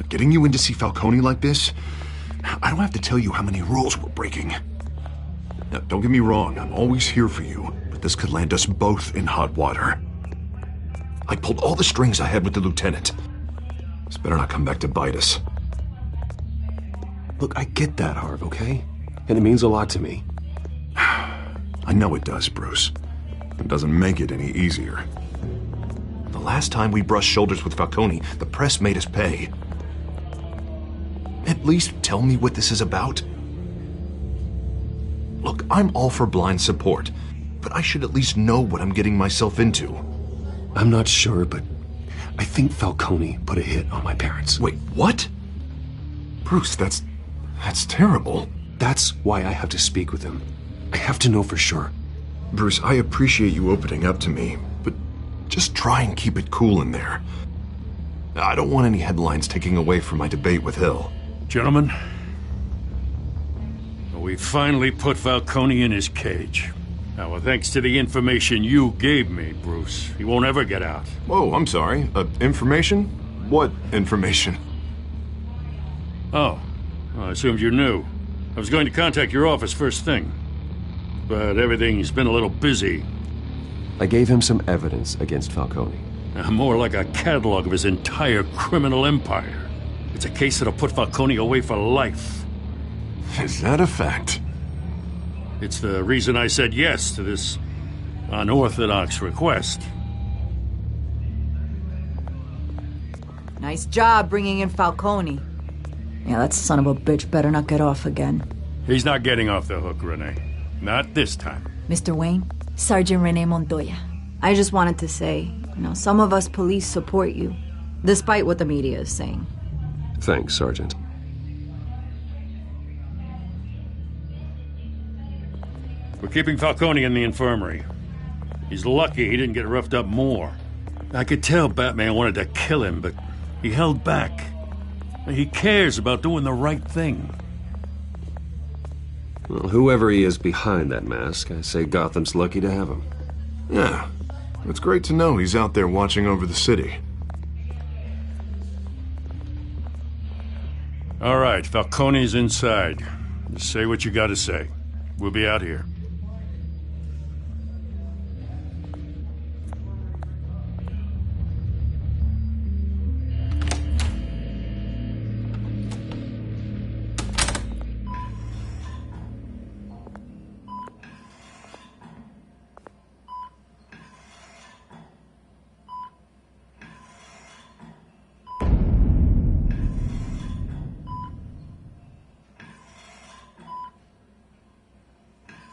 getting you in to see Falcone like this, I don't have to tell you how many rules we're breaking. Now, don't get me wrong, I'm always here for you, but this could land us both in hot water. I pulled all the strings I had with the lieutenant. This better not come back to bite us. Look, I get that, Harv, okay? And it means a lot to me. I know it does, Bruce. It doesn't make it any easier. The last time we brushed shoulders with Falcone, the press made us pay. At least tell me what this is about. Look, I'm all for blind support, but I should at least know what I'm getting myself into. I'm not sure, but I think Falcone put a hit on my parents. Wait, what? Bruce, that's terrible. That's why I have to speak with him. I have to know for sure. Bruce, I appreciate you opening up to me, but just try and keep it cool in there. I don't want any headlines taking away from my debate with Hill. Gentlemen, we finally put Falcone in his cage. Now, thanks to the information you gave me, Bruce, he won't ever get out. Whoa, I'm sorry. Information? What information? Oh, I assumed you knew. I was going to contact your office first thing, but everything's been a little busy. I gave him some evidence against Falcone. More like a catalog of his entire criminal empire. It's a case that'll put Falcone away for life. Is that a fact? It's the reason I said yes to this unorthodox request. Nice job bringing in Falcone. Yeah, that son of a bitch better not get off again. He's not getting off the hook, Renee. Not this time. Mr. Wayne, Sergeant Renee Montoya. I just wanted to say, some of us police support you, despite what the media is saying. Thanks, Sergeant. We're keeping Falcone in the infirmary. He's lucky he didn't get roughed up more. I could tell Batman wanted to kill him, but he held back. He cares about doing the right thing. Well, whoever he is behind that mask, I say Gotham's lucky to have him. Yeah, it's great to know he's out there watching over the city. All right, Falcone's inside. Just say what you gotta say. We'll be out here.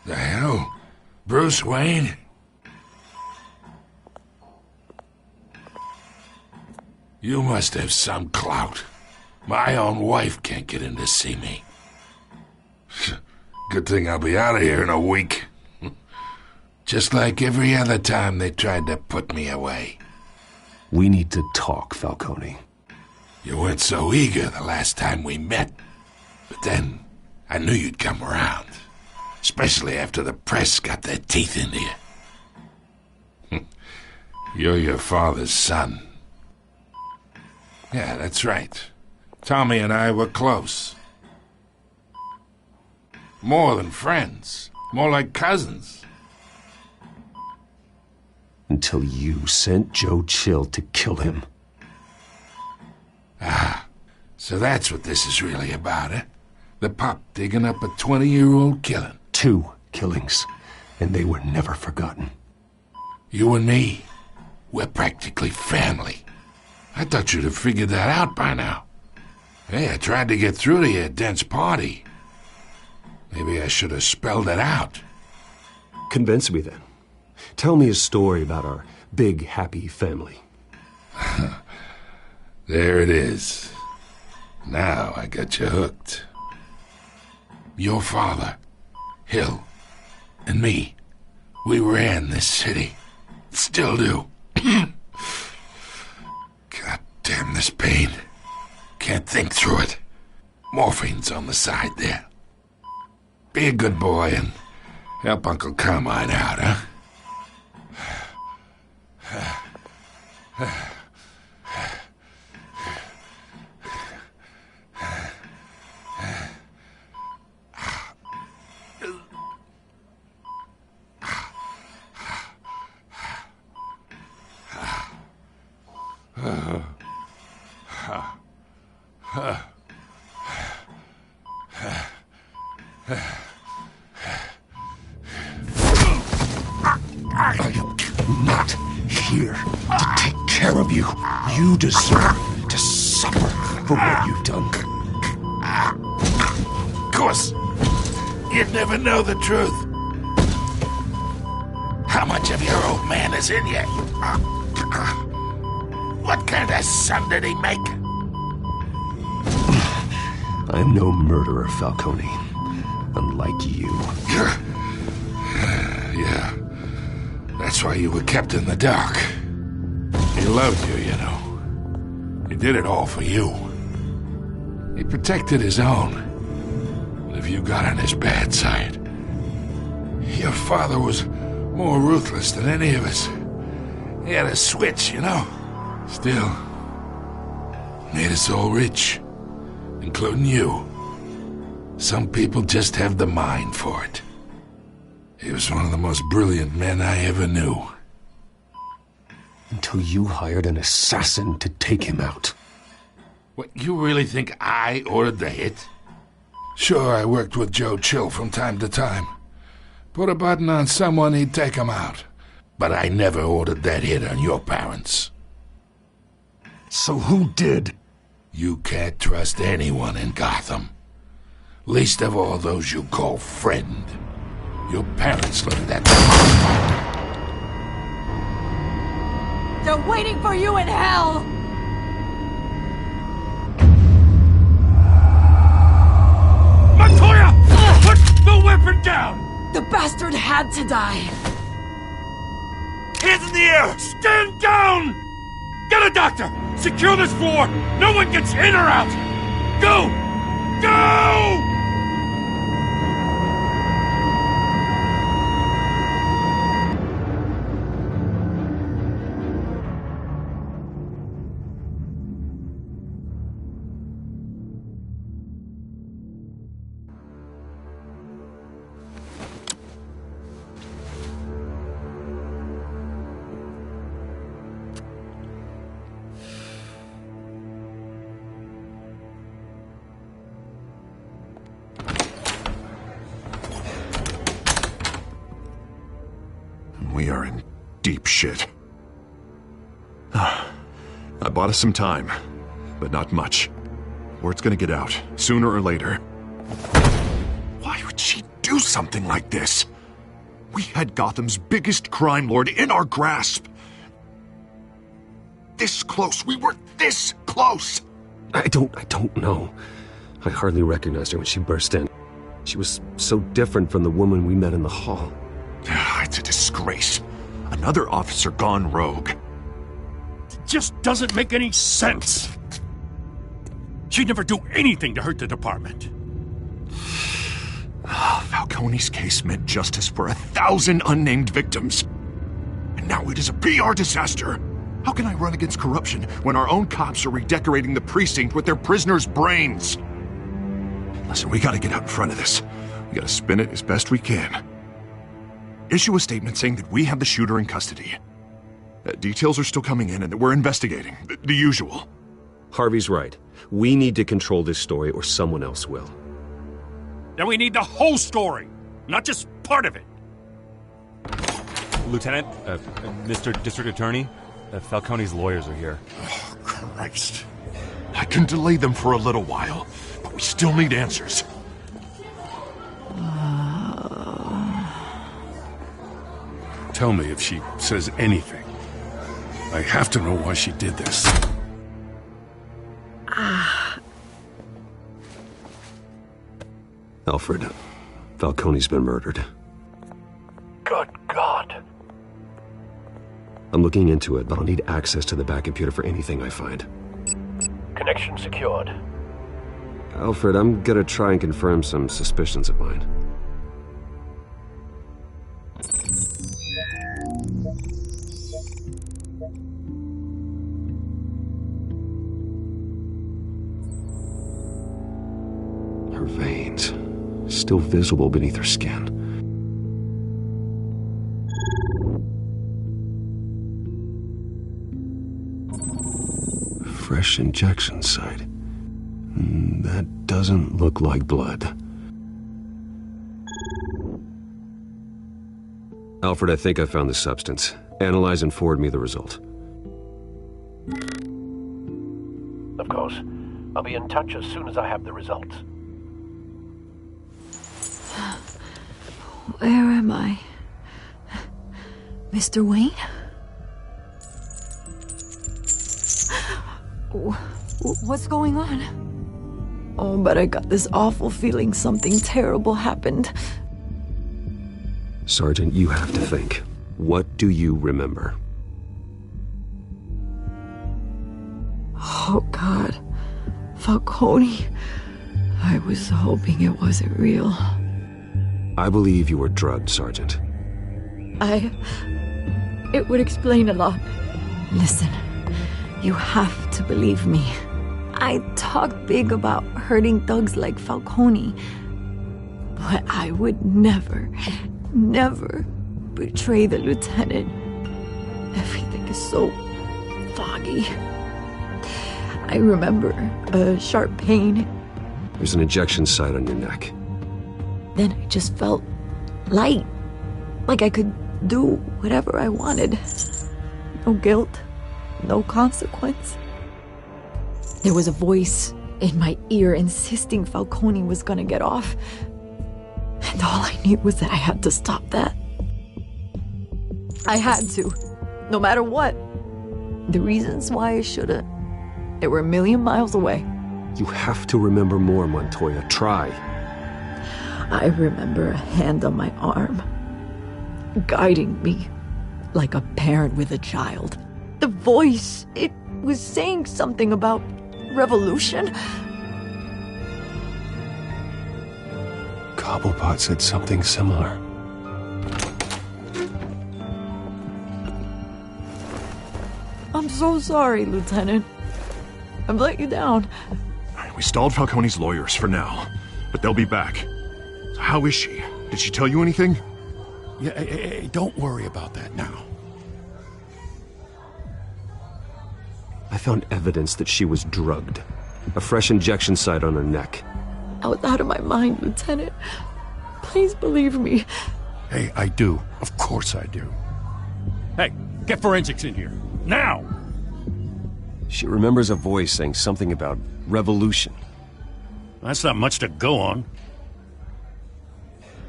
The hell? Bruce Wayne? You must have some clout. My own wife can't get in to see me. Good thing I'll be out of here in a week. Just like every other time they tried to put me away. We need to talk, Falcone. You weren't so eager the last time we met. But then, I knew you'd come around. Especially after the press got their teeth into you. You're your father's son. Yeah, that's right. Tommy and I were close. More than friends. More like cousins. Until you sent Joe Chill to kill him. Ah, so that's what this is really about, eh? The pup digging up a 20-year-old killing. 2 killings, and they were never forgotten. You and me, we're practically family. I thought you'd have figured that out by now. Hey, I tried to get through to your dense party. Maybe I should have spelled it out. Convince me then. Tell me a story about our big, happy family. There it is. Now I got you hooked. Your father, Hill, and me, we ran this city. Still do. God damn this pain. Can't think through it. Morphine's on the side there. Be a good boy and help Uncle Carmine out, huh? I am not here to take care of you. You deserve to suffer for what you've done. Of course, you'd never know the truth. How much of your old man is in you? What kind of son did he make? I am no murderer, Falcone. Unlike you. Yeah. That's why you were kept in the dark. He loved you, you know. He did it all for you. He protected his own. But if you got on his bad side, your father was more ruthless than any of us. He had a switch, you know. Still, made us all rich, including you. Some people just have the mind for it. He was one of the most brilliant men I ever knew. Until you hired an assassin to take him out. What, you really think I ordered the hit? Sure, I worked with Joe Chill from time to time. Put a button on someone, he'd take him out. But I never ordered that hit on your parents. So who did? You can't trust anyone in Gotham. Least of all those you call friend. Your parents learned that. They're waiting for you in hell! Montoya! Put the weapon down! The bastard had to die. Hands in the air! Stand down! Get a doctor! Secure this floor! No one gets in or out! Go! Go! We are in deep shit. I bought us some time, but not much. Word's gonna get out, sooner or later. Why would she do something like this? We had Gotham's biggest crime lord in our grasp. This close. We were this close. I don't know. I hardly recognized her when she burst in. She was so different from the woman we met in the hall. It's a disgrace. Another officer gone rogue. It just doesn't make any sense. She'd never do anything to hurt the department. Falcone's case meant justice for 1,000 unnamed victims. And now it is a PR disaster. How can I run against corruption when our own cops are redecorating the precinct with their prisoners' brains? Listen, we gotta get out in front of this. We gotta spin it as best we can. Issue a statement saying that we have the shooter in custody. Details are still coming in and that we're investigating. The usual. Harvey's right. We need to control this story or someone else will. Then we need the whole story, not just part of it. Lieutenant, Mr. District Attorney, Falcone's lawyers are here. Oh, Christ. I can delay them for a little while, but we still need answers. Tell me if she says anything. I have to know why she did this. Alfred, Falcone's been murdered. Good God. I'm looking into it, but I'll need access to the back computer for anything I find. Connection secured. Alfred, I'm gonna try and confirm some suspicions of mine. Her veins, still visible beneath her skin. fresh injection site. That doesn't look like blood. Alfred, I think I found the substance. Analyze and forward me the result. Of course. I'll be in touch as soon as I have the results. Where am I? Mr. Wayne? What's going on? Oh, but I got this awful feeling something terrible happened. Sergeant, you have to think. What do you remember? Oh, God. Falcone. I was hoping it wasn't real. I believe you were drugged, Sergeant. It would explain a lot. Listen, you have to believe me. I talk big about hurting thugs like Falcone, but I would never betray the lieutenant. Everything is so foggy. I remember a sharp pain. There's an injection site on your neck. Then I just felt light, like I could do whatever I wanted. No guilt, no consequence. There was a voice in my ear insisting Falcone was gonna get off. And all I knew was that I had to stop that. I had to, no matter what. The reasons why I shouldn't, they were a million miles away. You have to remember more, Montoya. Try. I remember a hand on my arm, guiding me like a parent with a child. The voice, it was saying something about revolution. Cobblepot said something similar. I'm so sorry, Lieutenant. I've let you down. We stalled Falcone's lawyers for now, but they'll be back. How is she? Did she tell you anything? Yeah, hey, don't worry about that now. I found evidence that she was drugged. A fresh injection site on her neck. I was out of my mind, Lieutenant. Please believe me. Hey, I do. Of course I do. Hey, get forensics in here. Now! She remembers a voice saying something about revolution. That's not much to go on.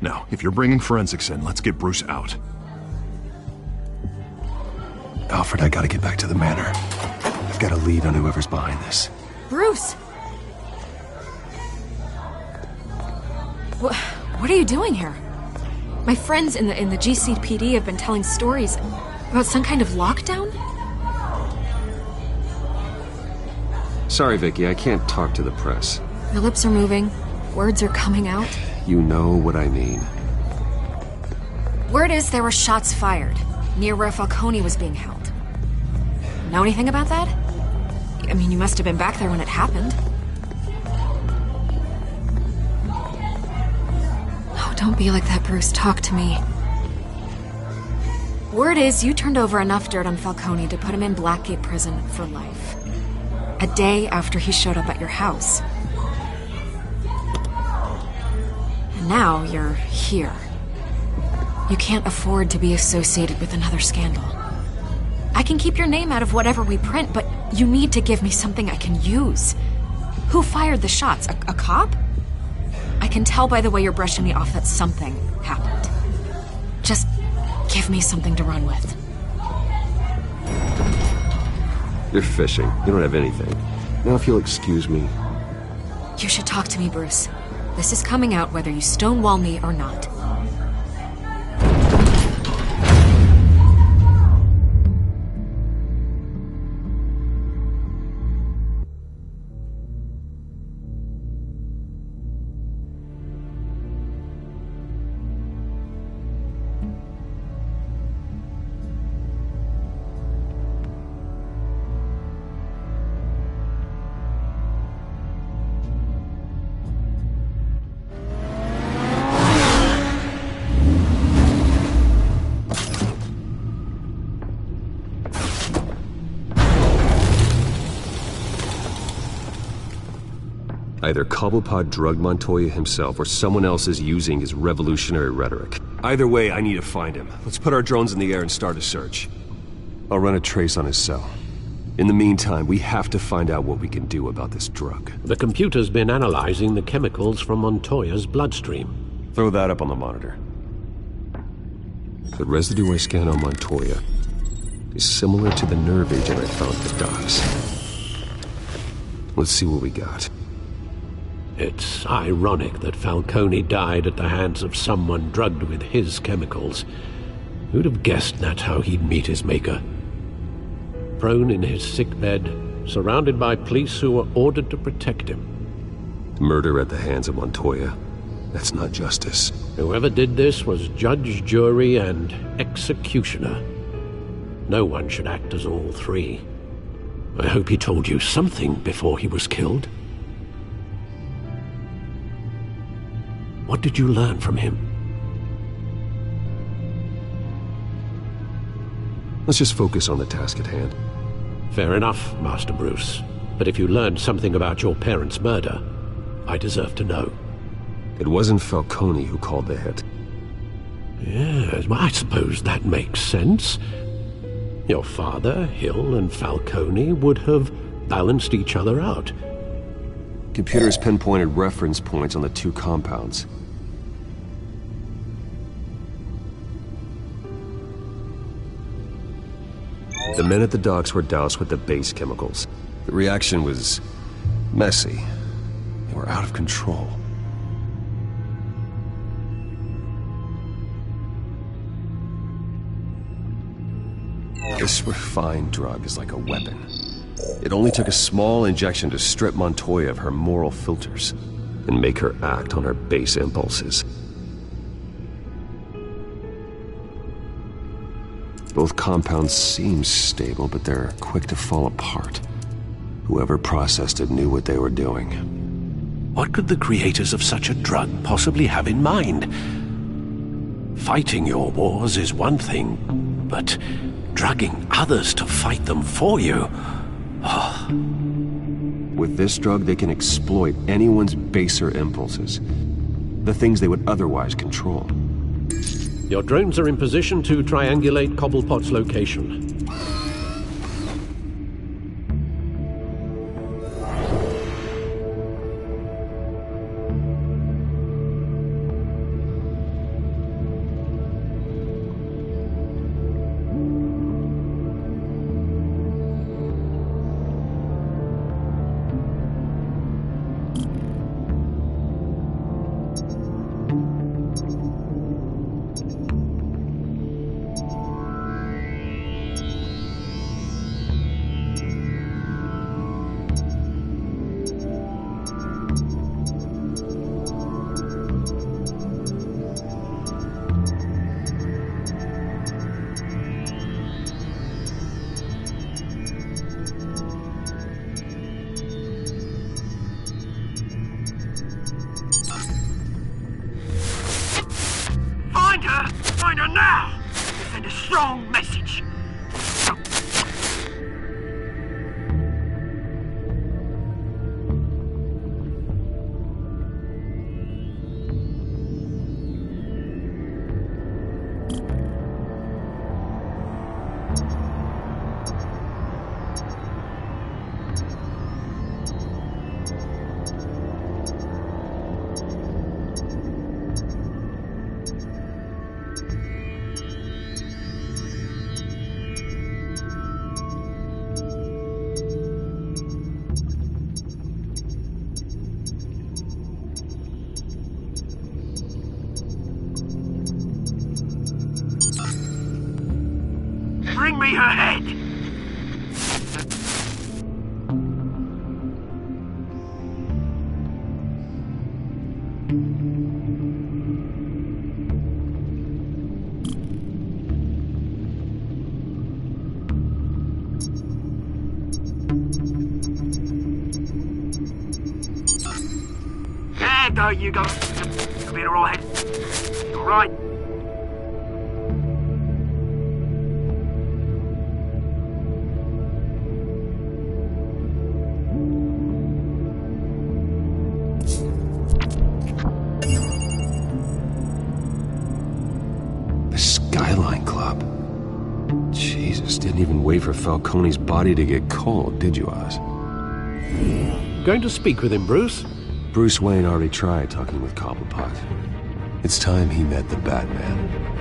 Now, if you're bringing forensics in, let's get Bruce out. Alfred, I gotta get back to the manor. I've got a lead on whoever's behind this. Bruce! What are you doing here? My friends in the GCPD have been telling stories about some kind of lockdown? Sorry, Vicky, I can't talk to the press. Your lips are moving. Words are coming out. You know what I mean. Word is there were shots fired near where Falcone was being held. Know anything about that? I mean, you must have been back there when it happened. Oh, don't be like that, Bruce. Talk to me. Word is you turned over enough dirt on Falcone to put him in Blackgate Prison for life. A day after he showed up at your house. And now you're here. You can't afford to be associated with another scandal. I can keep your name out of whatever we print, but you need to give me something I can use. Who fired the shots? A cop? I can tell by the way you're brushing me off that something happened. Just give me something to run with. You're fishing. You don't have anything. Now if you'll excuse me. You should talk to me, Bruce. This is coming out whether you stonewall me or not. Either Cobblepot drugged Montoya himself or someone else is using his revolutionary rhetoric. Either way, I need to find him. Let's put our drones in the air and start a search. I'll run a trace on his cell. In the meantime, we have to find out what we can do about this drug. The computer's been analyzing the chemicals from Montoya's bloodstream. Throw that up on the monitor. The residue I scan on Montoya is similar to the nerve agent I found at the docks. Let's see what we got. It's ironic that Falcone died at the hands of someone drugged with his chemicals. Who'd have guessed that's how he'd meet his maker? Prone in his sickbed, surrounded by police who were ordered to protect him. Murder at the hands of Montoya. That's not justice. Whoever did this was judge, jury, and executioner. No one should act as all three. I hope he told you something before he was killed. What did you learn from him? Let's just focus on the task at hand. Fair enough, Master Bruce. But if you learned something about your parents' murder, I deserve to know. It wasn't Falcone who called the hit. Yes, well, I suppose that makes sense. Your father, Hill, and Falcone would have balanced each other out. Computers pinpointed reference points on the two compounds. The men at the docks were doused with the base chemicals. The reaction was messy. They were out of control. This refined drug is like a weapon. It only took a small injection to strip Montoya of her moral filters and make her act on her base impulses. Both compounds seem stable, but they're quick to fall apart. Whoever processed it knew what they were doing. What could the creators of such a drug possibly have in mind? Fighting your wars is one thing, but drugging others to fight them for you? Oh. With this drug, they can exploit anyone's baser impulses. The things they would otherwise control. Your drones are in position to triangulate Cobblepot's location. Find her now! Send a strong message. Bring me her head! There you go. You'll be alright. You're right. Didn't even wait for Falcone's body to get cold, did you, Oz? Going to speak with him, Bruce? Bruce Wayne already tried talking with Cobblepot. It's time he met the Batman.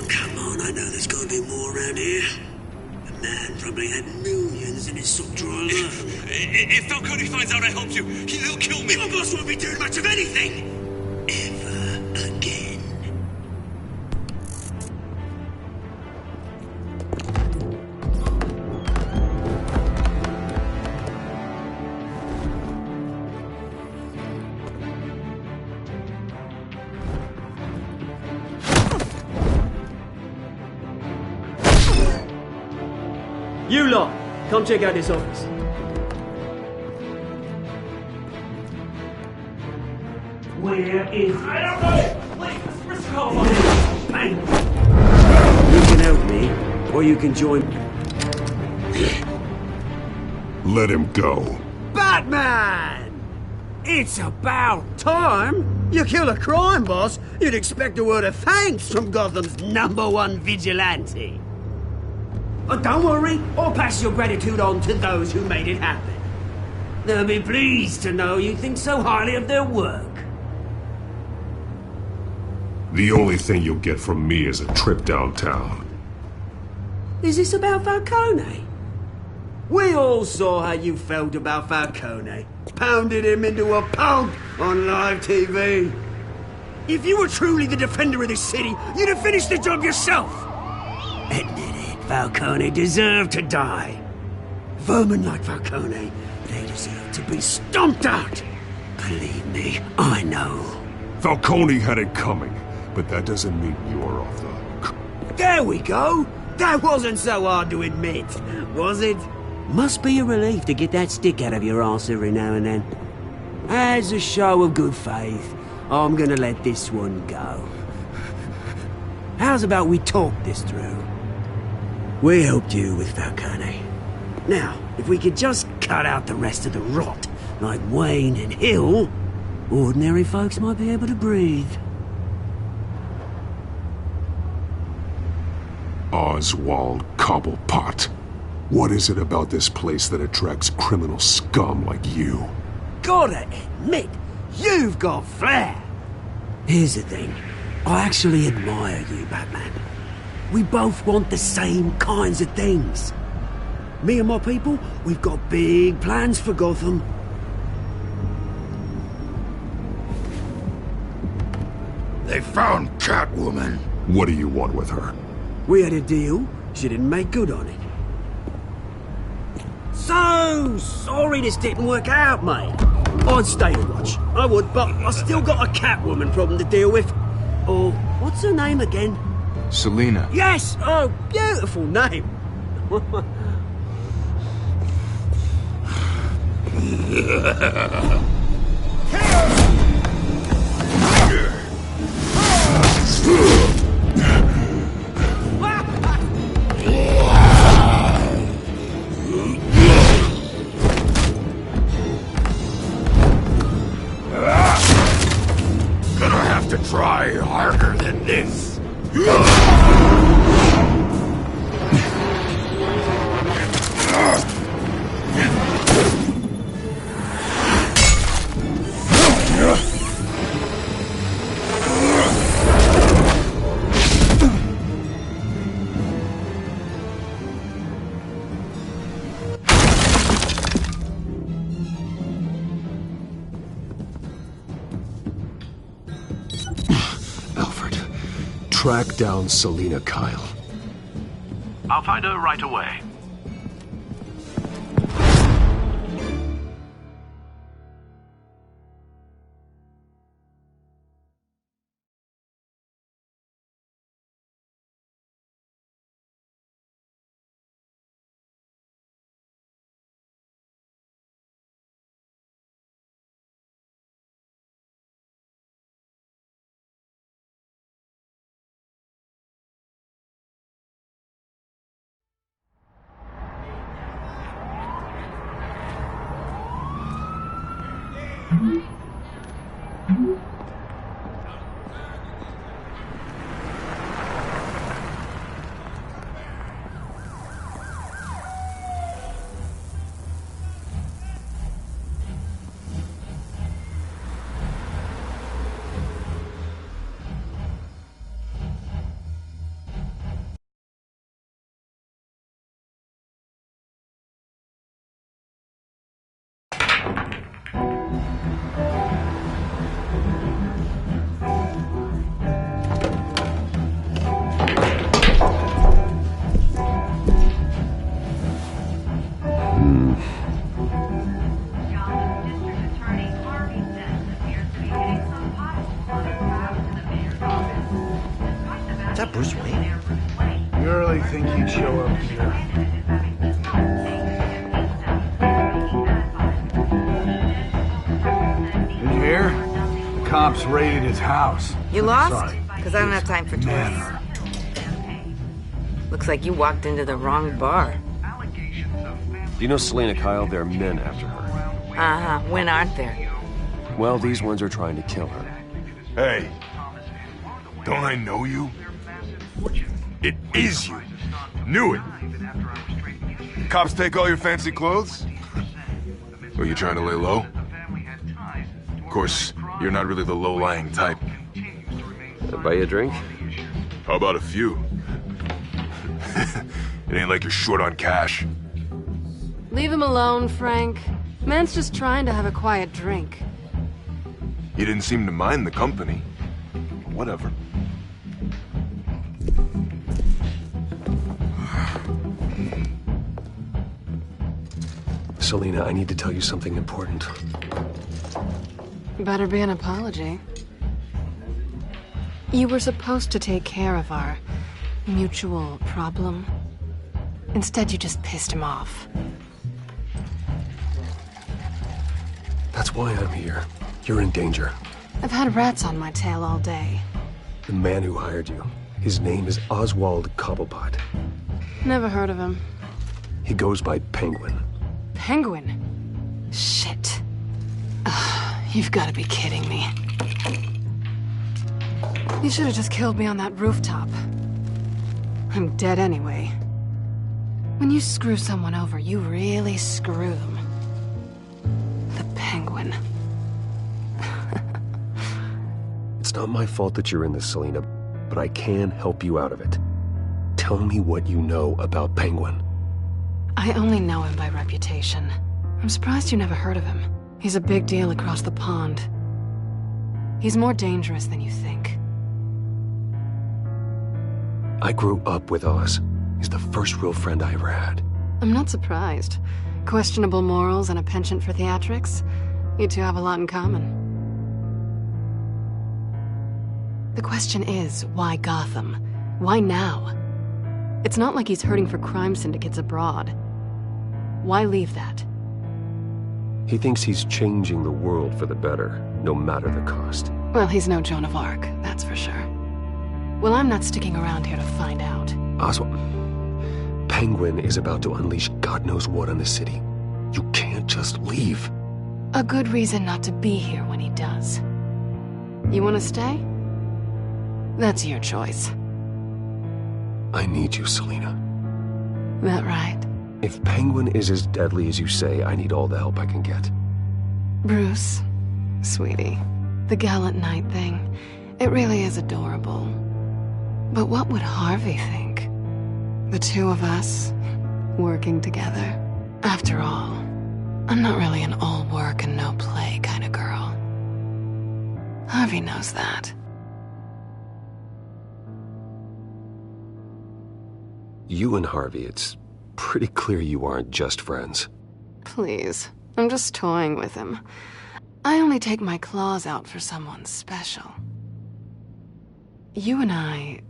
Come on, I know there's gotta be more around here. The man probably had millions in his sock drawer. If Falcone finds out I helped you, he'll kill me. Your boss won't be doing much of anything! Ever again. You lot, come check out this office. Where is... I don't know! Wait, where's Carl? Bang! You can help me, or you can join... Let him go. Batman! It's about time! You kill a crime boss, you'd expect a word of thanks from Gotham's #1 vigilante. But don't worry, I'll pass your gratitude on to those who made it happen. They'll be pleased to know you think so highly of their work. The only thing you'll get from me is a trip downtown. Is this about Falcone? We all saw how you felt about Falcone. Pounded him into a pulp on live TV. If you were truly the defender of this city, you'd have finished the job yourself. Admit it, Falcone deserved to die. Vermin like Falcone, they deserve to be stomped out. Believe me, I know. Falcone had it coming, but that doesn't mean you're off the hook. There we go. That wasn't so hard to admit, was it? Must be a relief to get that stick out of your arse every now and then. As a show of good faith, I'm gonna let this one go. How's about we talk this through? We helped you with Falcone. Now, if we could just cut out the rest of the rot, like Wayne and Hill, ordinary folks might be able to breathe. Oswald Cobblepot. What is it about this place that attracts criminal scum like you? Gotta admit, you've got flair. Here's the thing. I actually admire you, Batman. We both want the same kinds of things. Me and my people, we've got big plans for Gotham. They found Catwoman. What do you want with her? We had a deal. She didn't make good on it. So sorry this didn't work out, mate. I'd stay to watch. I would, but I still got a Catwoman problem to deal with. Oh, what's her name again? Selina. Yes! Oh, beautiful name. Gonna have to try harder than this. Track down Selina Kyle. I'll find her right away. that Bruce Wayne? You really think he'd show up here? Did you hear? The cops raided his house. You lost? Sorry. Because I don't have time for tourists. Looks like you walked into the wrong bar. Do you know Selena Kyle? There are men after her. Uh-huh. When aren't there? Well, these ones are trying to kill her. Hey, don't I know you? It is you. Knew it. Cops take all your fancy clothes? Or you trying to lay low? Of course, you're not really the low-lying type. Buy you a drink? How about a few? It ain't like you're short on cash. Leave him alone, Frank. Man's just trying to have a quiet drink. He didn't seem to mind the company. Whatever. Selena, I need to tell you something important. Better be an apology. You were supposed to take care of our mutual problem. Instead, you just pissed him off. That's why I'm here. You're in danger. I've had rats on my tail all day. The man who hired you, his name is Oswald Cobblepot. Never heard of him. He goes by Penguin. Penguin? Shit. Ugh, you've got to be kidding me. You should have just killed me on that rooftop. I'm dead anyway. When you screw someone over, you really screw them. The Penguin. It's not my fault that you're in this, Selena, but I can help you out of it. Tell me what you know about Penguin. I only know him by reputation. I'm surprised you never heard of him. He's a big deal across the pond. He's more dangerous than you think. I grew up with Oz. He's the first real friend I ever had. I'm not surprised. Questionable morals and a penchant for theatrics. You two have a lot in common. The question is, why Gotham? Why now? It's not like he's hurting for crime syndicates abroad. Why leave that? He thinks he's changing the world for the better, no matter the cost. Well, he's no Joan of Arc, that's for sure. Well, I'm not sticking around here to find out. Oswald, Penguin is about to unleash God knows what on the city. You can't just leave. A good reason not to be here when he does. You want to stay? That's your choice. I need you, Selena. That right? If Penguin is as deadly as you say, I need all the help I can get. Bruce, sweetie, the gallant knight thing, it really is adorable. But what would Harvey think? The two of us, working together. After all, I'm not really an all work and no play kind of girl. Harvey knows that. You and Harvey, it's pretty clear you aren't just friends. Please, I'm just toying with him. I only take my claws out for someone special. You and I...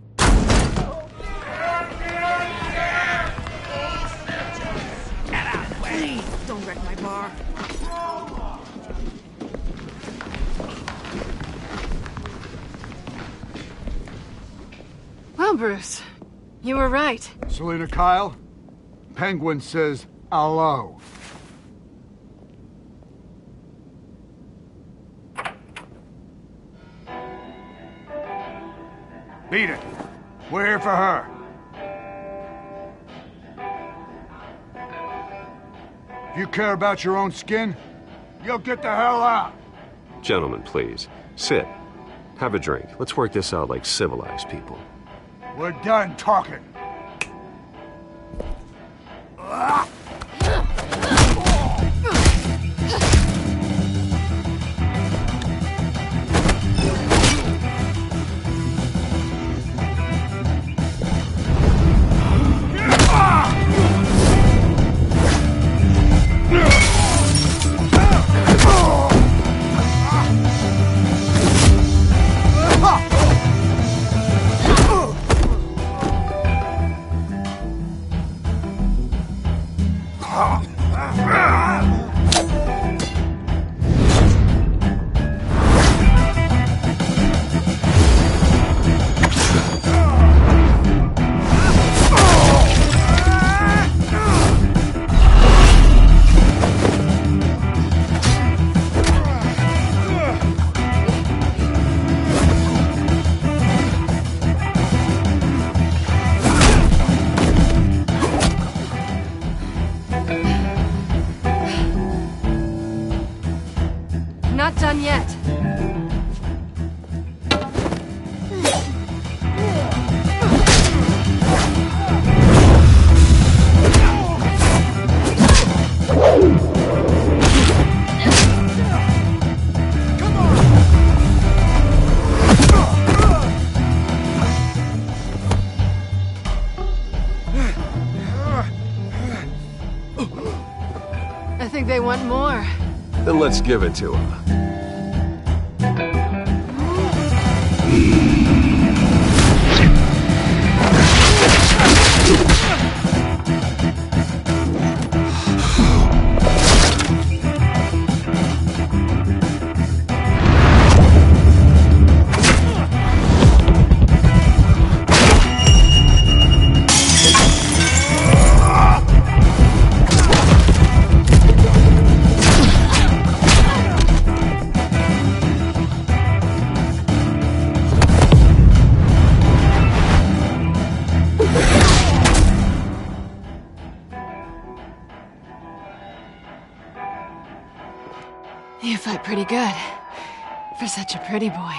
Please, don't wreck my bar. Well, Bruce, you were right. Selena Kyle, Penguin says hello. Beat it. We're here for her. If you care about your own skin, you'll get the hell out. Gentlemen, please. Sit. Have a drink. Let's work this out like civilized people. We're done talking. want more. Then let's give it to him. You fight pretty good. For such a pretty boy.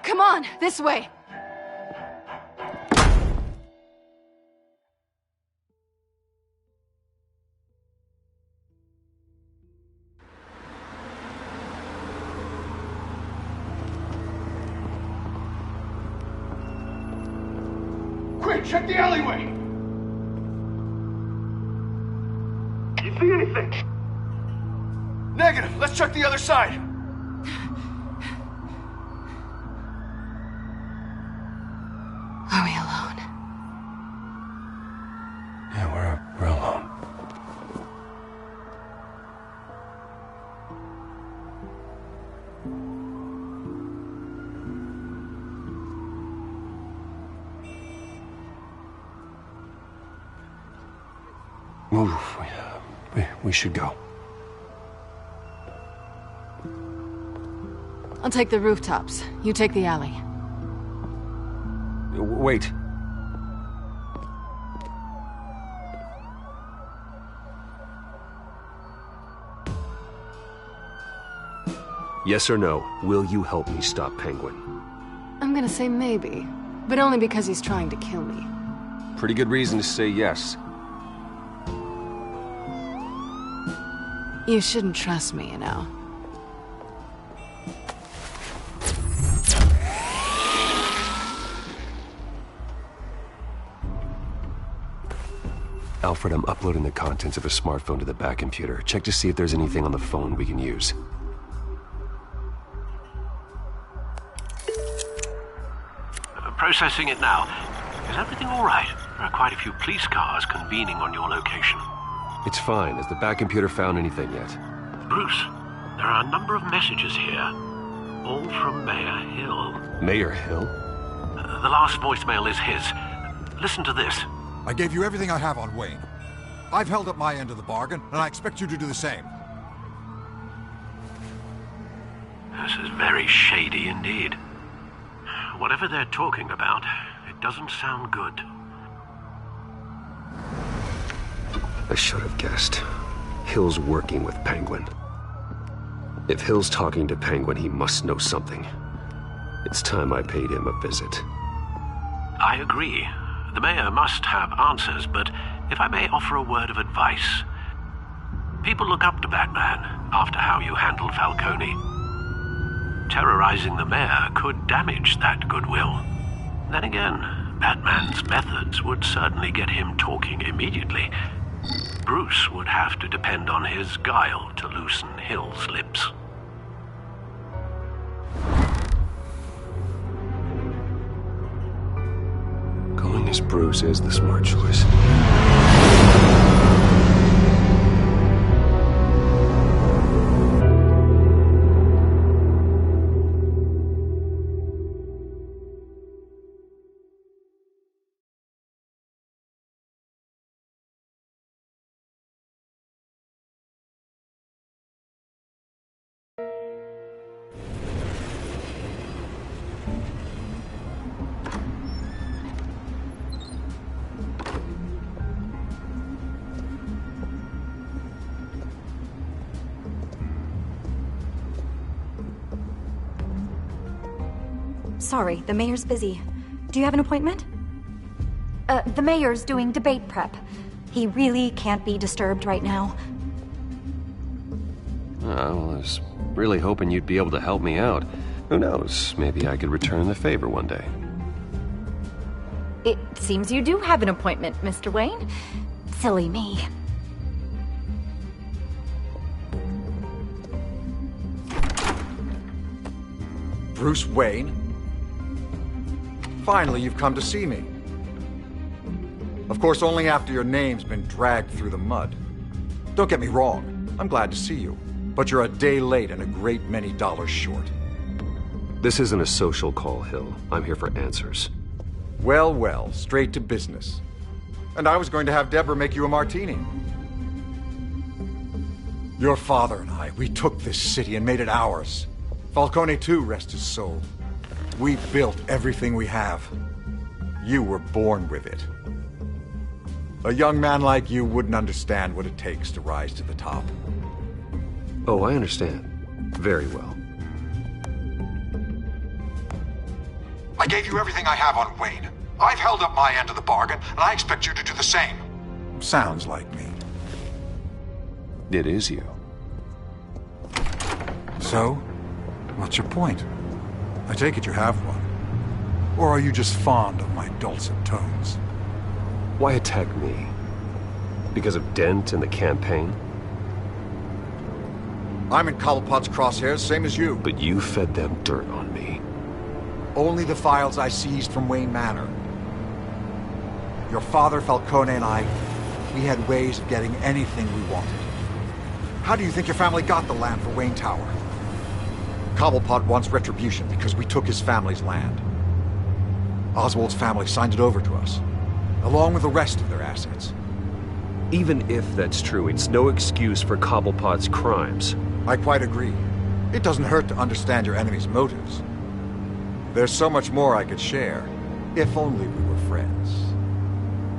Come on, this way. Quick, check the alleyway! You see anything? Negative. Let's check the other side. Are we alone? Yeah, we're alone. Move. We should go. I'll take the rooftops. You take the alley. Wait. Yes or no, will you help me stop Penguin? I'm gonna say maybe, but only because he's trying to kill me. Pretty good reason to say yes. You shouldn't trust me, you know. Alfred, I'm uploading the contents of a smartphone to the back computer. Check to see if there's anything on the phone we can use. Processing it now. Is everything all right? There are quite a few police cars convening on your location. It's fine. Has the back computer found anything yet? Bruce, there are a number of messages here. All from Mayor Hill. Mayor Hill? The last voicemail is his. Listen to this. I gave you everything I have on Wayne. I've held up my end of the bargain, and I expect you to do the same. This is very shady indeed. Whatever they're talking about, it doesn't sound good. I should have guessed. Hill's working with Penguin. If Hill's talking to Penguin, he must know something. It's time I paid him a visit. I agree. The mayor must have answers, but if I may offer a word of advice. People look up to Batman after how you handled Falcone. Terrorizing the mayor could damage that goodwill. Then again, Batman's methods would certainly get him talking immediately. Bruce would have to depend on his guile to loosen Hill's lips. Going as Bruce is the smart choice. Sorry, the mayor's busy. Do you have an appointment? The mayor's doing debate prep. He really can't be disturbed right now. Well, I was really hoping you'd be able to help me out. Who knows, maybe I could return the favor one day. It seems you do have an appointment, Mr. Wayne. Silly me. Bruce Wayne? Finally, you've come to see me. Of course, only after your name's been dragged through the mud. Don't get me wrong, I'm glad to see you. But you're a day late and a great many dollars short. This isn't a social call, Hill. I'm here for answers. Well, well, straight to business. And I was going to have Deborah make you a martini. Your father and I, we took this city and made it ours. Falcone too, rest his soul. We built everything we have. You were born with it. A young man like you wouldn't understand what it takes to rise to the top. Oh, I understand. Very well. I gave you everything I have on Wayne. I've held up my end of the bargain, and I expect you to do the same. Sounds like me. It is you. So, what's your point? I take it you have one. Or are you just fond of my dulcet tones? Why attack me? Because of Dent and the campaign? I'm in Cobblepot's crosshairs, same as you. But you fed them dirt on me. Only the files I seized from Wayne Manor. Your father, Falcone, and I, we had ways of getting anything we wanted. How do you think your family got the land for Wayne Tower? Cobblepot wants retribution because we took his family's land. Oswald's family signed it over to us, along with the rest of their assets. Even if that's true, it's no excuse for Cobblepot's crimes. I quite agree. It doesn't hurt to understand your enemy's motives. There's so much more I could share, if only we were friends.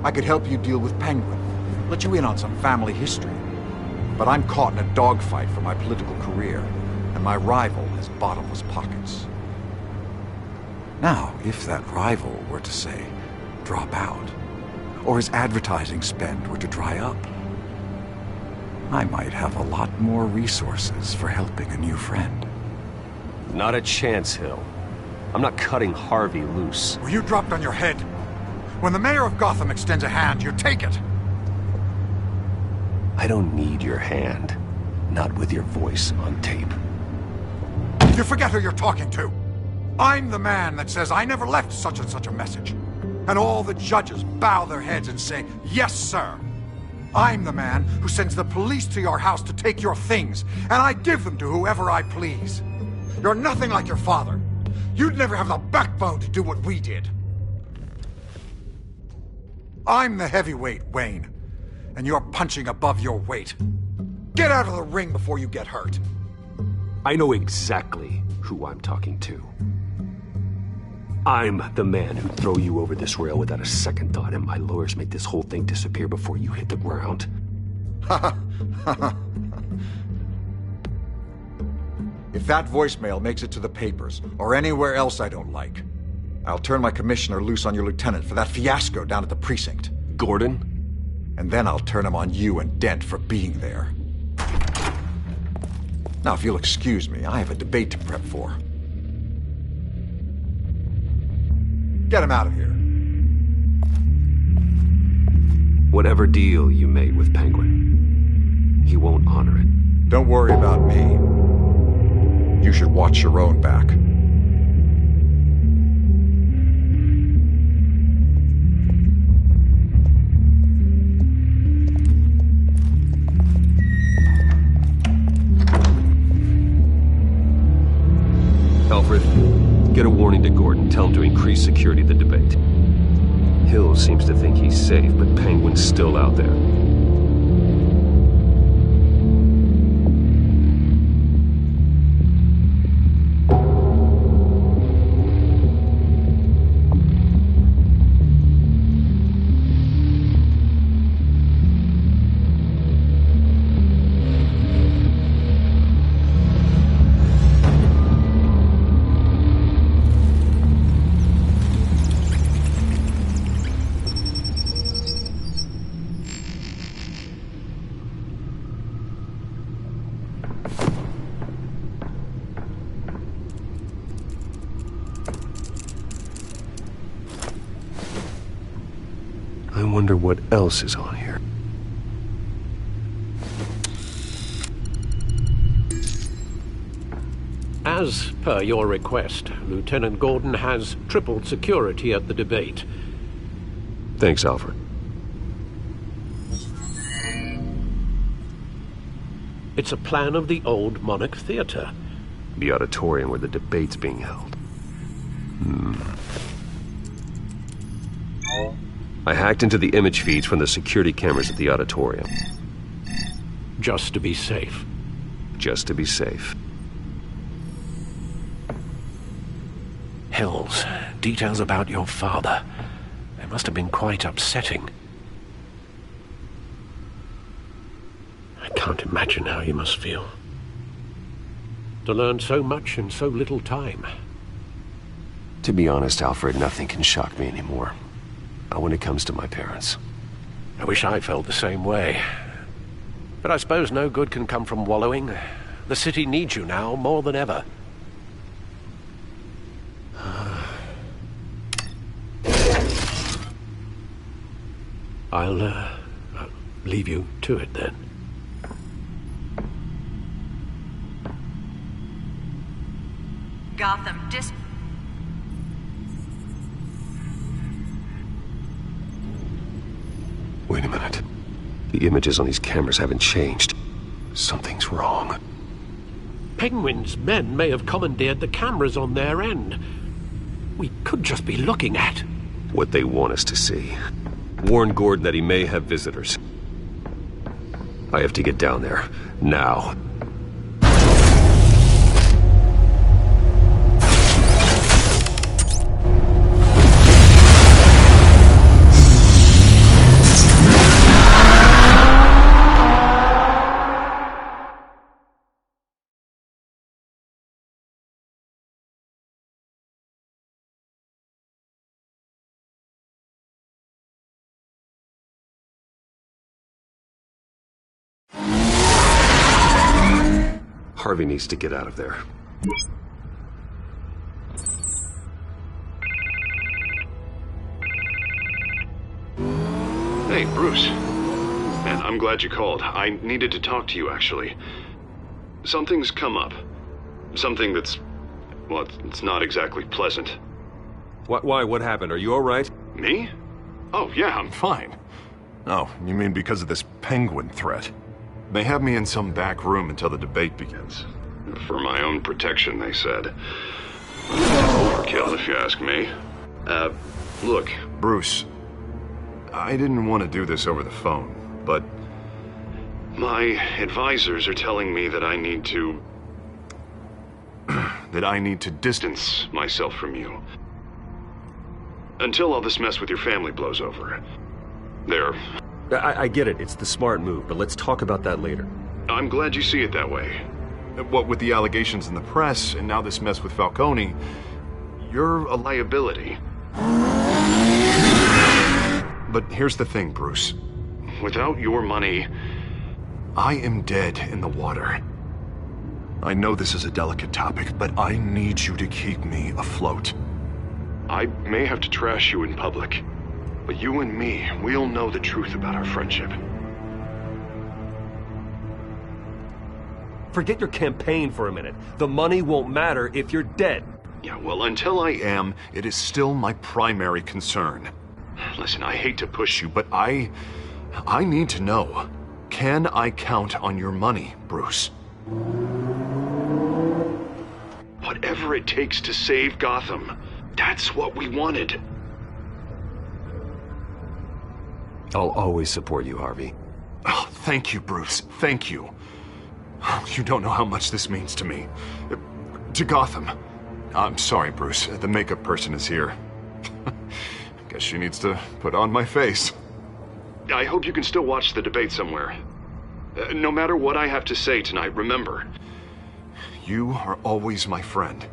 I could help you deal with Penguin, let you in on some family history. But I'm caught in a dogfight for my political career, and my rival has bottomless pockets. Now, if that rival were to say, drop out, or his advertising spend were to dry up, I might have a lot more resources for helping a new friend. Not a chance, Hill. I'm not cutting Harvey loose. Were you dropped on your head? When the mayor of Gotham extends a hand, you take it. I don't need your hand. Not with your voice on tape. You forget who you're talking to. I'm the man that says I never left such and such a message. And all the judges bow their heads and say, yes, sir. I'm the man who sends the police to your house to take your things, and I give them to whoever I please. You're nothing like your father. You'd never have the backbone to do what we did. I'm the heavyweight, Wayne, and you're punching above your weight. Get out of the ring before you get hurt. I know exactly who I'm talking to. I'm the man who'd throw you over this rail without a second thought, and my lawyers make this whole thing disappear before you hit the ground. If that voicemail makes it to the papers, or anywhere else I don't like, I'll turn my commissioner loose on your lieutenant for that fiasco down at the precinct. Gordon? And then I'll turn him on you and Dent for being there. Now, if you'll excuse me, I have a debate to prep for. Get him out of here. Whatever deal you made with Penguin, he won't honor it. Don't worry about me. You should watch your own back. Alfred, get a warning to Gordon. Tell him to increase security of the debate. Hill seems to think he's safe, but Penguin's still out there. I wonder what else is on here. As per your request, Lieutenant Gordon has tripled security at the debate. Thanks, Alfred. It's a plan of the old Monarch Theater. The auditorium where the debate's being held. I hacked into the image feeds from the security cameras at the auditorium. Just to be safe. Just to be safe. Hills, details about your father. They must have been quite upsetting. I can't imagine how you must feel. To learn so much in so little time. To be honest, Alfred, nothing can shock me anymore. Not when it comes to my parents. I wish I felt the same way. But I suppose no good can come from wallowing. The city needs you now more than ever. I'll leave you to it then. Gotham Wait a minute. The images on these cameras haven't changed. Something's wrong. Penguin's men may have commandeered the cameras on their end. We could just be looking at what they want us to see. Warn Gordon that he may have visitors. I have to get down there. Now. Harvey needs to get out of there. Hey, Bruce. Man, I'm glad you called. I needed to talk to you, actually. Something's come up. Something that's... well, it's not exactly pleasant. Why? What happened? Are you all right? Me? Oh, yeah, I'm fine. Oh, you mean because of this penguin threat? They have me in some back room until the debate begins. For my own protection, they said. Overkill, if you ask me. Look, Bruce, I didn't want to do this over the phone, but my advisors are telling me that I need to... that I need to distance myself from you. Until all this mess with your family blows over. There. I get it. It's the smart move, but let's talk about that later. I'm glad you see it that way. What with the allegations in the press, and now this mess with Falcone, you're a liability. But here's the thing, Bruce. Without your money, I am dead in the water. I know this is a delicate topic, but I need you to keep me afloat. I may have to trash you in public, but you and me, we'll know the truth about our friendship. Forget your campaign for a minute. The money won't matter if you're dead. Yeah, well, until I am, it is still my primary concern. Listen, I hate to push you, but I need to know. Can I count on your money, Bruce? Whatever it takes to save Gotham, that's what we wanted. I'll always support you, Harvey. Oh, thank you, Bruce. Thank you. You don't know how much this means to me. To Gotham. I'm sorry, Bruce. The makeup person is here. Guess she needs to put on my face. I hope you can still watch the debate somewhere. No matter what I have to say tonight, remember, you are always my friend.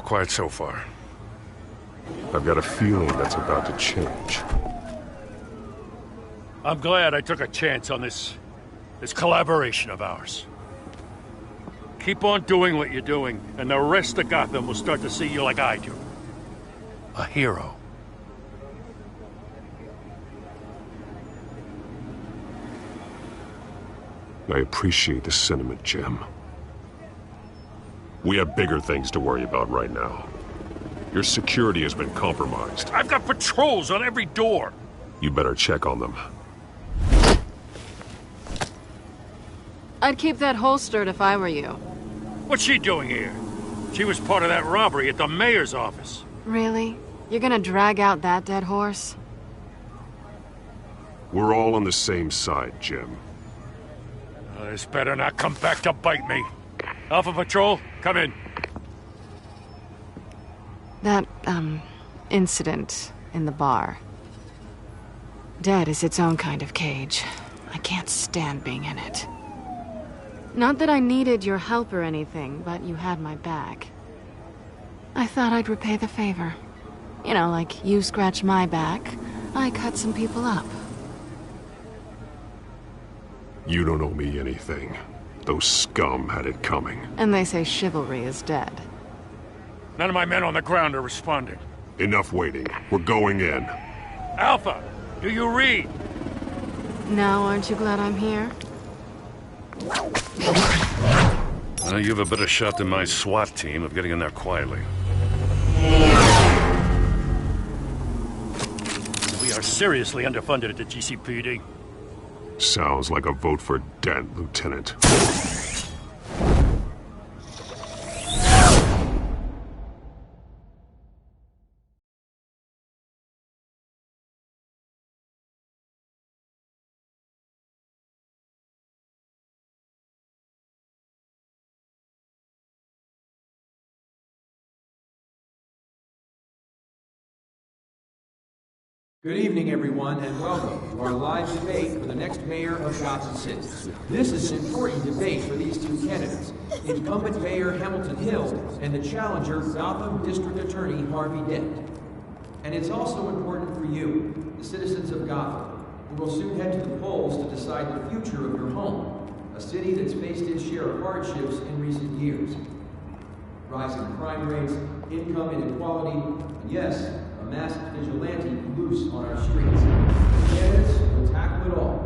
quiet so far. I've got a feeling that's about to change. I'm glad I took a chance on this collaboration of ours. Keep on doing what you're doing, and the rest of Gotham will start to see you like I do. A hero. I appreciate the sentiment, Jim. We have bigger things to worry about right now. Your security has been compromised. I've got patrols on every door. You better check on them. I'd keep that holstered if I were you. What's she doing here? She was part of that robbery at the mayor's office. Really? You're gonna drag out that dead horse? We're all on the same side, Jim. This better not come back to bite me. Alpha Patrol, come in. That, incident in the bar. Dead is its own kind of cage. I can't stand being in it. Not that I needed your help or anything, but you had my back. I thought I'd repay the favor. You know, like you scratch my back, I cut some people up. You don't owe me anything. Those scum had it coming. And they say chivalry is dead. None of my men on the ground are responding. Enough waiting. We're going in. Alpha, do you read? Now, aren't you glad I'm here? You have a better shot than my SWAT team of getting in there quietly. We are seriously underfunded at the GCPD. Sounds like a vote for Dent, Lieutenant. Good evening, everyone, and welcome to our live debate for the next mayor of Gotham City. This is an important debate for these two candidates, incumbent Mayor Hamilton Hill and the challenger, Gotham District Attorney Harvey Dent. And it's also important for you, the citizens of Gotham, who will soon head to the polls to decide the future of your home, a city that's faced its share of hardships in recent years. Rising crime rates, income inequality, and yes, a masked vigilante loose on our streets. The candidates will tackle it all.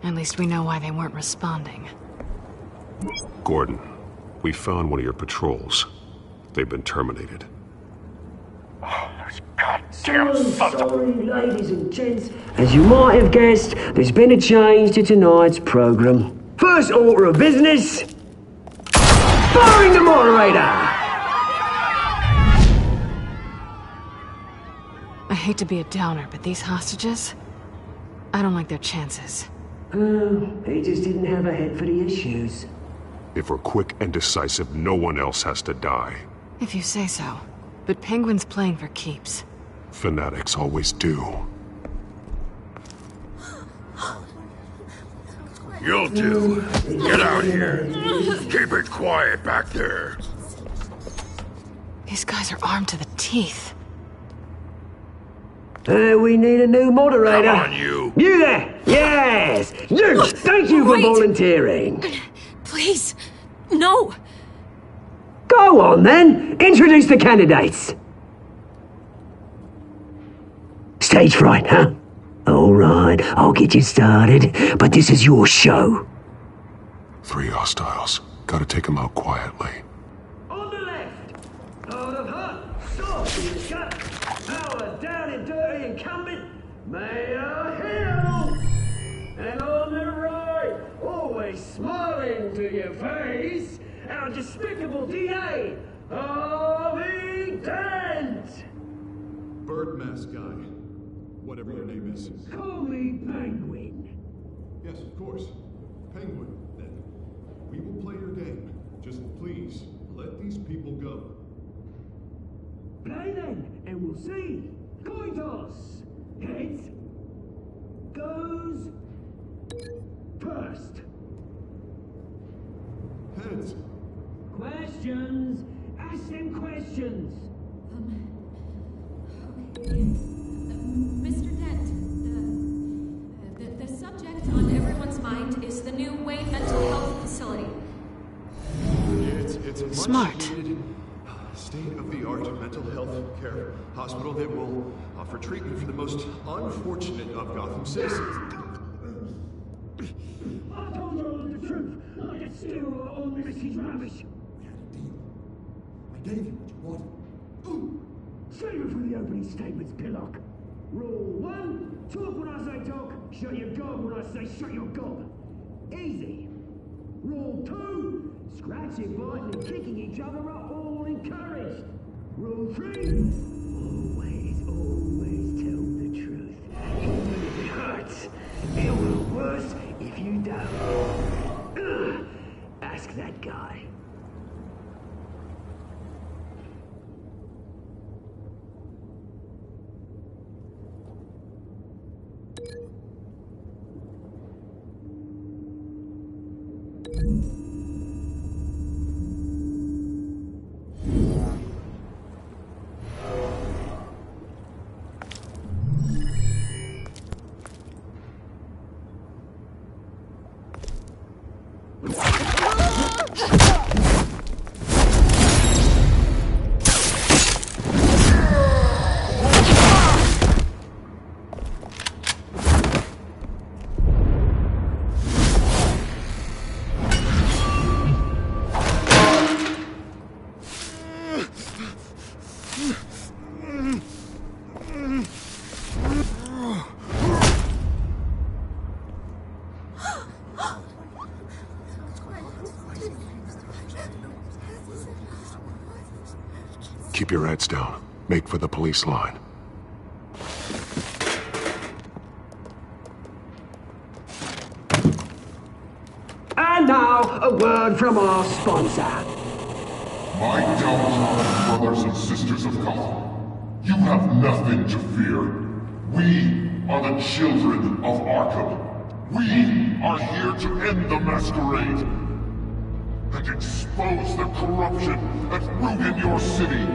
At least we know why they weren't responding. Gordon, we found one of your patrols. They've been terminated. Sorry, ladies and gents. As you might have guessed, there's been a change to tonight's program. First order of business, firing the moderator! I hate to be a downer, but these hostages, I don't like their chances. He just didn't have a head for the issues. If we're quick and decisive, no one else has to die. If you say so. But Penguin's playing for keeps. Fanatics always do. You'll do. Get out here. Keep it quiet back there. These guys are armed to the teeth. We need a new moderator. Come on, you. You there! Yes! You! Thank you for volunteering. Please, no. Go on, then. Introduce the candidates. Stage fright, huh? All right, I'll get you started, but this is your show. 3 hostiles. Gotta take them out quietly. On the left, out of hot, soft in the gut, power down and dirty incumbent, Mayor Hill. And on the right, always smiling to your face, our despicable DA, Harvey Dent. Bird mask guy. whatever your name is. Call me Penguin. Yes, of course. Penguin, then. We will play your game. Just please, let these people go. Play then, and we'll see. Coin toss. Heads goes first. Heads. Questions. Ask them questions. Mr. Dent, the subject on everyone's mind is the new Wayne mental health facility. It's a Smart. State-of-the-art mental health care hospital that will offer treatment for the most unfortunate of Gotham citizens. I told you all the truth. I just steal all Mrs. Rubbish. I gave you what you wanted. Save it for the opening statements, Pillock. Rule 1, talk when I say talk, shut your gob when I say shut your gob. Easy. Rule 2, scratching, biting and kicking each other are all encouraged. Rule 3, always tell the truth. Even if it hurts, it will worse if you don't. Ask that guy. Keep your heads down. Make for the police line. And now, a word from our sponsor. My downtrodden brothers and sisters of Gotham, you have nothing to fear. We are the children of Arkham. We are here to end the masquerade and expose the corruption that ruined your city.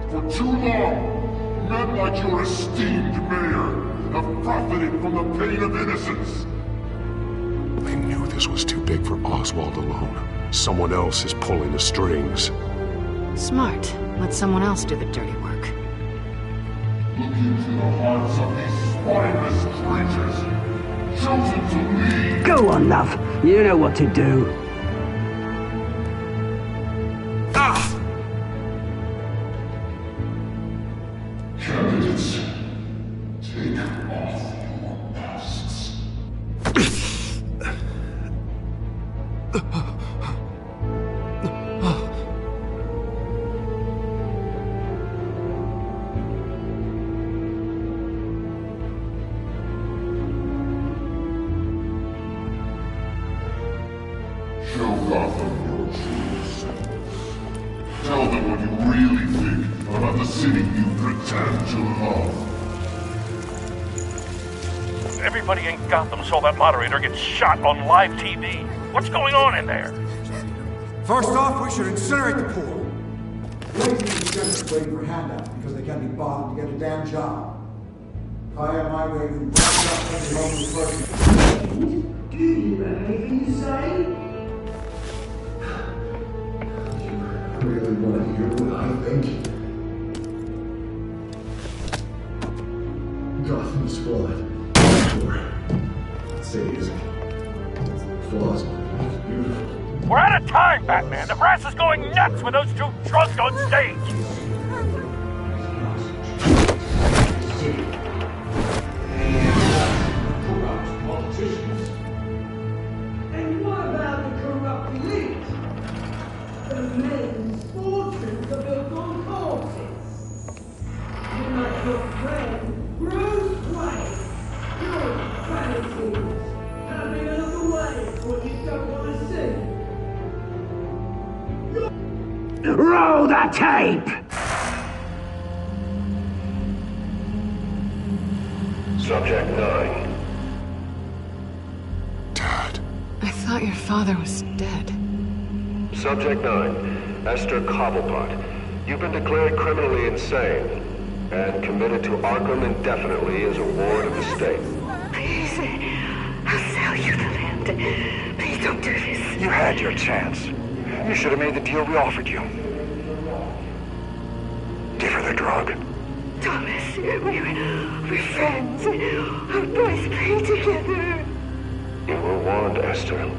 For too long, men like your esteemed mayor have profited from the pain of innocence. I knew this was too big for Oswald alone. Someone else is pulling the strings. Smart. Let someone else do the dirty work. Look into the hearts of these spineless creatures, chosen to lead. Go on, love. You know what to do. Candidates, take off your masks. Show Gotham your true self. Tell them what you really think about the city you pretend to love. Everybody in Gotham saw that moderator get shot on live TV. What's going on in there? First off, we should incinerate the poor. Lazy just waiting for handouts because they can't be bothered to get a damn job. If I had my way, we'd break up every homeless person. Do you have anything to say? I really want to hear what I think. Gotham's flawed. Sure. City isn't. Flaws, but it's beautiful. We're out of time, Batman. The brass is going nuts with those two drunks on stage. Corrupt politicians. And what about the corrupt elite? The men's fortunes are built on corpses. You're like your friend, Bruce. Roll the tape! Subject 9. I thought your father was dead. Subject 9, Esther Cobblepot. You've been declared criminally insane and committed to Arkham indefinitely as a ward of the state. Please, I'll sell you the land. Please don't do this. You had your chance. You should have made the deal we offered you. Give her the drug. Thomas, we're friends. Our boys play together. You were warned, Esther.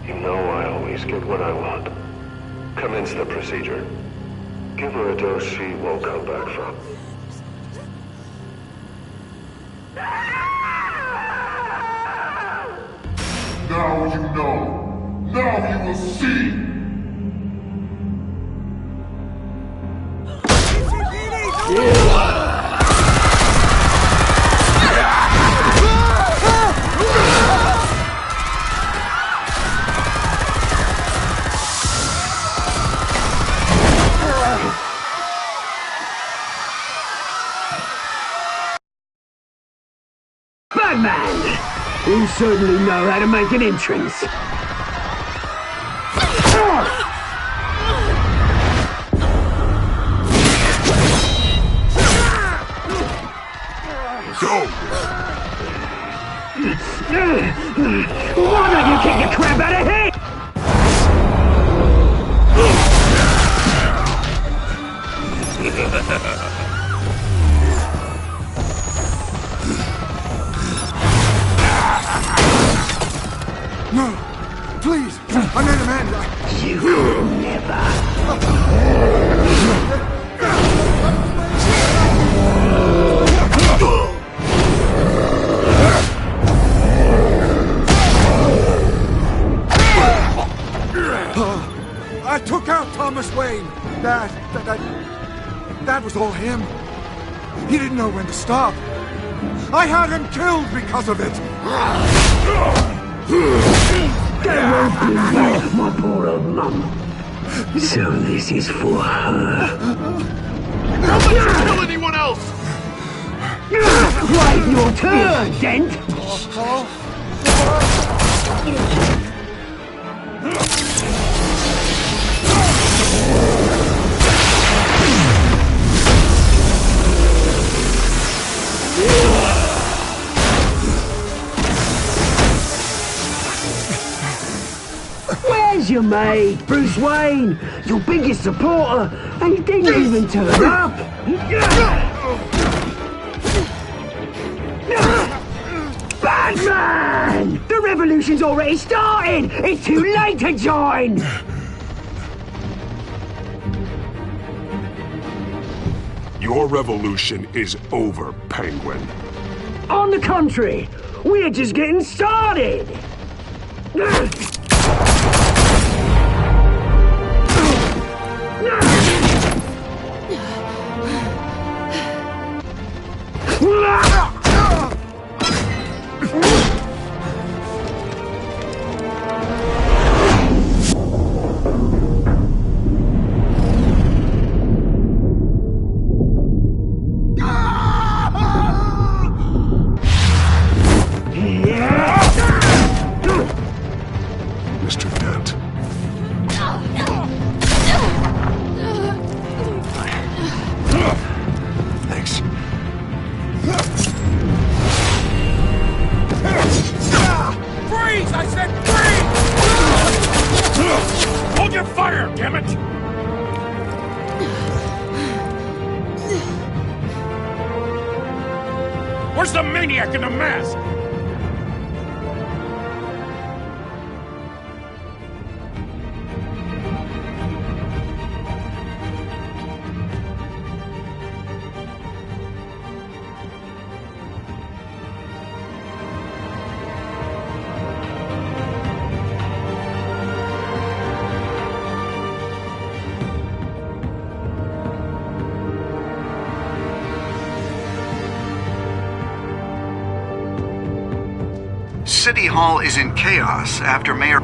You know I always get what I want. Commence the procedure. Give her a dose she won't come back from. Now you know. Now you will see. Batman! You certainly know how to make an entrance. Go! Why don't you kick the crap out of him? No! Please! I made a man! You will never! I took out Thomas Wayne. That was all him. He didn't know when to stop. I had him killed because of it. That won't bring back my poor old mum. So this is for her. Don't let you kill anyone else! Right, your turn, Dent! Where's your mate, Bruce Wayne? Your biggest supporter, and he didn't even turn up! Batman! The revolution's already started! It's too late to join! Your revolution is over, Penguin. On the contrary, we're just getting started! Mr. Dent. Thanks. Freeze! I said freeze! Hold your fire, damn it! Where's the maniac in the mask? City Hall is in chaos after Mayor...